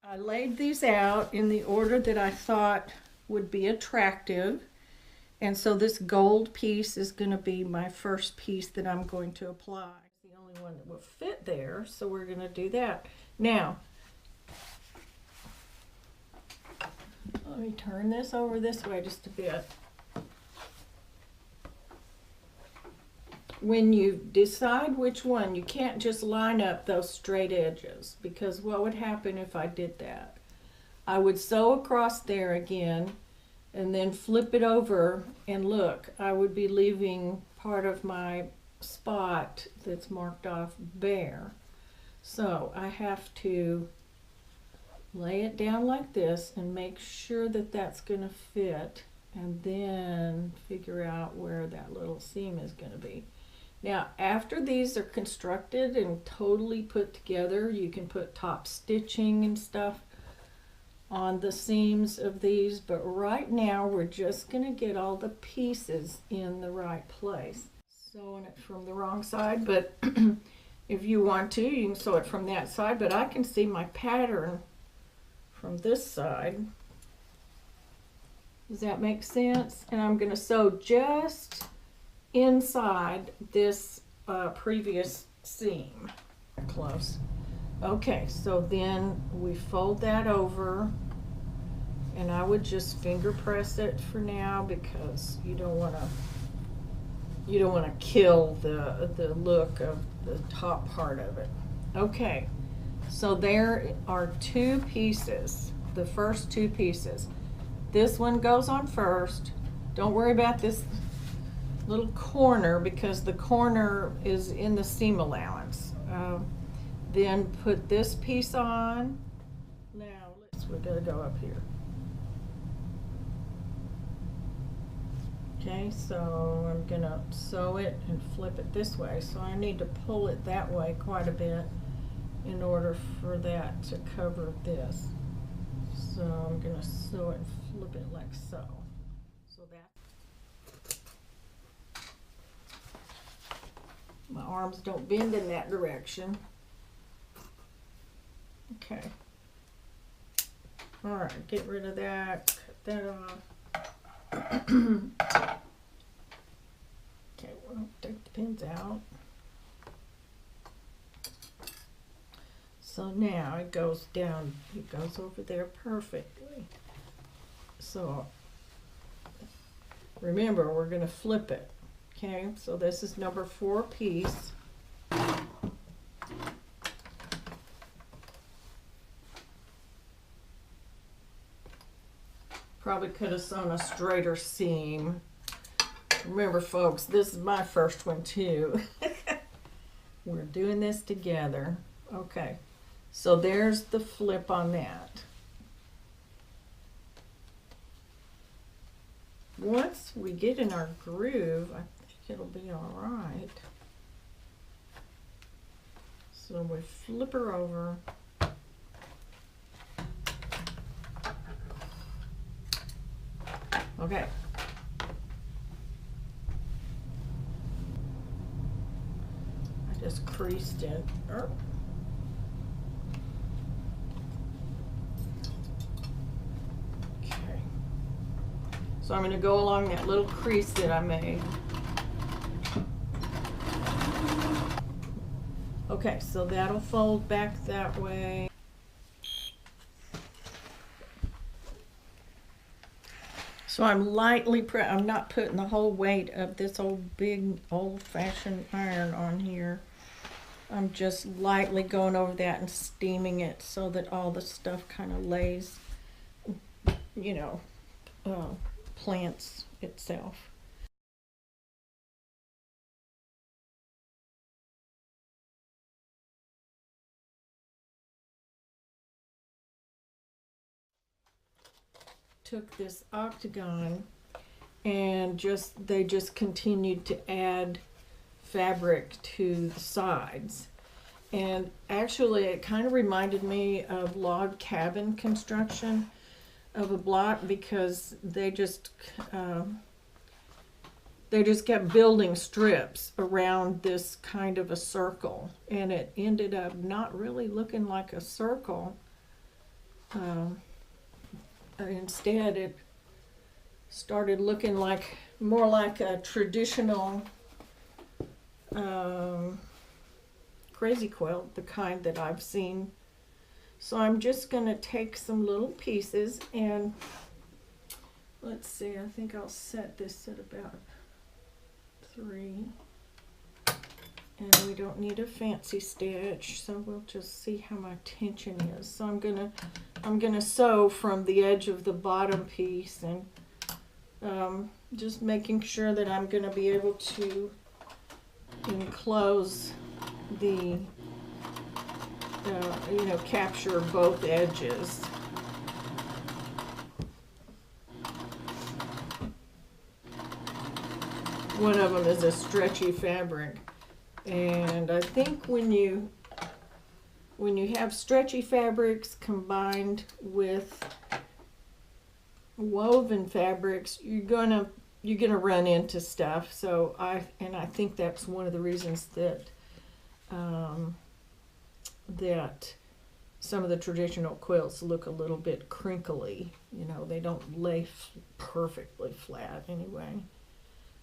I laid these out in the order that I thought would be attractive. And so this gold piece is going to be my first piece that I'm going to apply. It's the only one that will fit there, so we're going to do that. Now, let me turn this over this way just a bit. When you decide which one, you can't just line up those straight edges, because what would happen if I did that? I would sew across there again and then flip it over, and look, I would be leaving part of my spot that's marked off bare. So I have to lay it down like this and make sure that that's going to fit, and then figure out where that little seam is going to be. Now, after these are constructed and totally put together, you can put top stitching and stuff on the seams of these, but right now we're just going to get all the pieces in the right place. Sewing it from the wrong side, but if you want to, you can sew it from that side, but I can see my pattern from this side. Does that make sense? And I'm going to sew just inside this previous seam. Close. Okay, so then we fold that over, and I would just finger press it for now, because you don't want to kill the look of the top part of it. Okay, so there are two pieces, the first two pieces. This one goes on first. Don't worry about this little corner, because the corner is in the seam allowance. Then put this piece on. Now we're going to go up here. Okay, so I'm going to sew it and flip it this way. So I need to pull it that way quite a bit in order for that to cover this. So I'm going to sew it and flip it like so. So that. My arms don't bend in that direction. Okay. All right, get rid of that, cut that off. Okay, we'll take the pins out. So now it goes down, it goes over there perfectly. So remember, we're going to flip it. Okay, so this is number 4 piece. Probably could have sewn a straighter seam. Remember, folks, this is my first one too. We're doing this together. Okay, so there's the flip on that. Once we get in our groove, I think it'll be all right. So we flip her over. Okay. I just creased it. Okay. So I'm going to go along that little crease that I made. Okay, so that'll fold back that way. So I'm lightly, I'm not putting the whole weight of this old big old-fashioned iron on here. I'm just lightly going over that and steaming it so that all the stuff kind of lays, you know, plants itself. Took this octagon and they just continued to add fabric to the sides, and actually it kind of reminded me of log cabin construction of a block, because they just kept building strips around this kind of a circle, and it ended up not really looking like a circle Instead, it started looking more like a traditional crazy quilt, the kind that I've seen. So I'm just going to take some little pieces and let's see, I think I'll set this at about 3. And we don't need a fancy stitch, so we'll just see how my tension is. So I'm gonna sew from the edge of the bottom piece, and just making sure that I'm gonna be able to enclose the capture both edges. One of them is a stretchy fabric. And I think when you have stretchy fabrics combined with woven fabrics, you're gonna run into stuff. So I think that's one of the reasons that that some of the traditional quilts look a little bit crinkly. They don't lay perfectly flat anyway.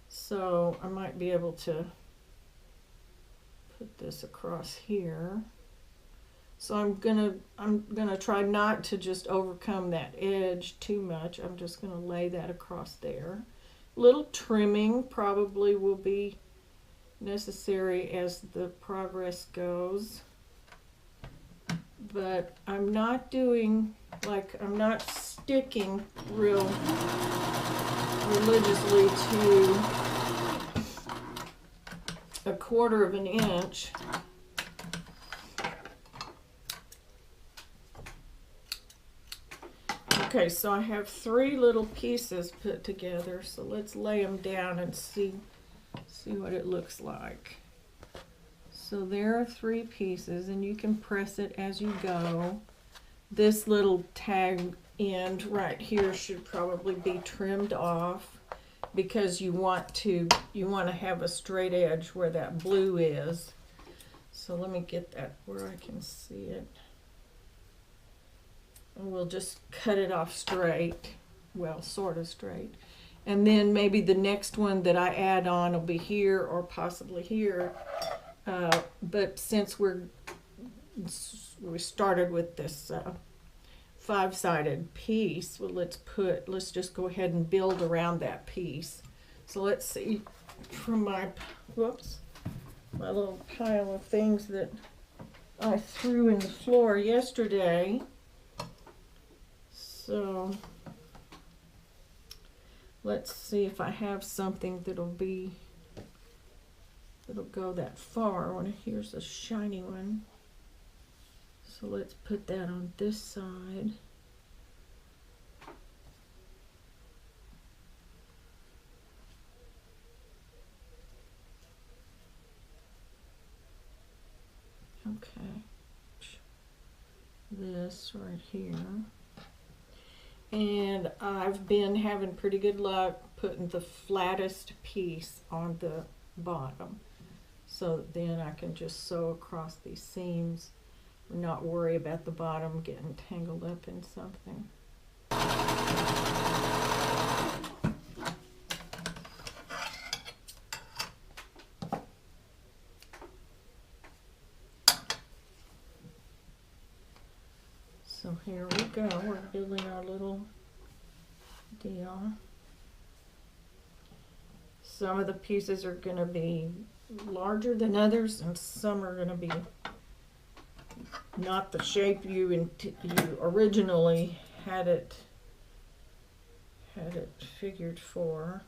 So I might be able to put this across here. So I'm gonna try not to just overcome that edge too much. I'm just gonna lay that across there. Little trimming probably will be necessary as the progress goes. But I'm not sticking real religiously to 1/4 of an inch. Okay, so I have 3 little pieces put together, so let's lay them down and see what it looks like. So there are 3 pieces, and you can press it as you go. This little tag end right here should probably be trimmed off, because you want to have a straight edge where that blue is. So let me get that where I can see it. And we'll just cut it off straight, well, sort of straight. And then maybe the next one that I add on will be here or possibly here. But since we started with this 5-sided piece, well, let's just go ahead and build around that piece. So let's see, from my little pile of things that I threw in the floor yesterday. So let's see if I have something that'll go that far. Here's a shiny one. So let's put that on this side. Okay. This right here. And I've been having pretty good luck putting the flattest piece on the bottom. So then I can just sew across these seams and not worry about the bottom getting tangled up in something. So here we go, we're building our little deal. Some of the pieces are going to be larger than others, and some are going to be not the shape you originally had it figured for.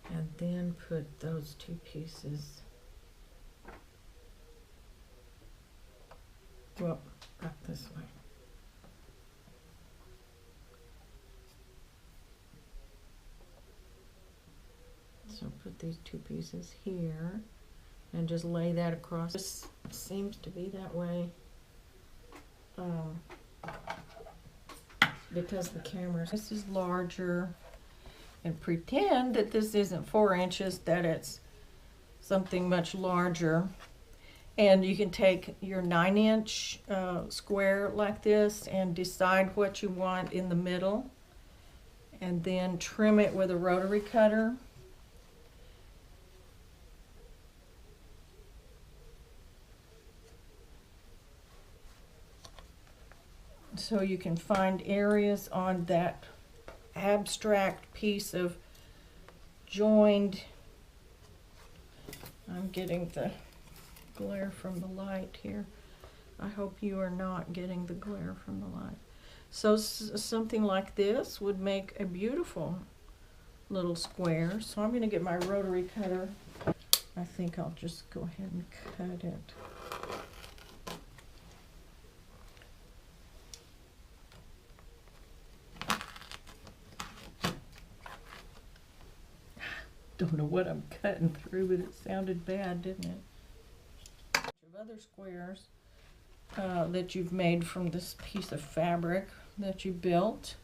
And then put those 2 pieces, well, not this way. So put these 2 pieces here and just lay that across. This seems to be that way because the camera, this is larger, and pretend that this isn't 4 inches, that it's something much larger. And you can take your 9-inch square like this and decide what you want in the middle, and then trim it with a rotary cutter. So you can find areas on that abstract piece of joined. I'm getting the glare from the light here. I hope you are not getting the glare from the light. So something like this would make a beautiful little square. So I'm going to get my rotary cutter. I think I'll just go ahead and cut it. Don't know what I'm cutting through, but it sounded bad, didn't it? Of other squares that you've made from this piece of fabric that you built,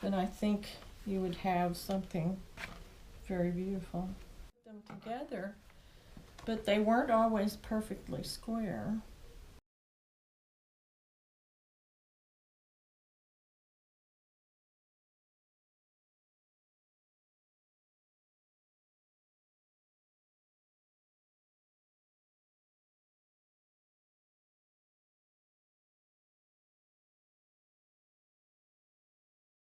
then I think you would have something very beautiful. Put them together, but they weren't always perfectly square.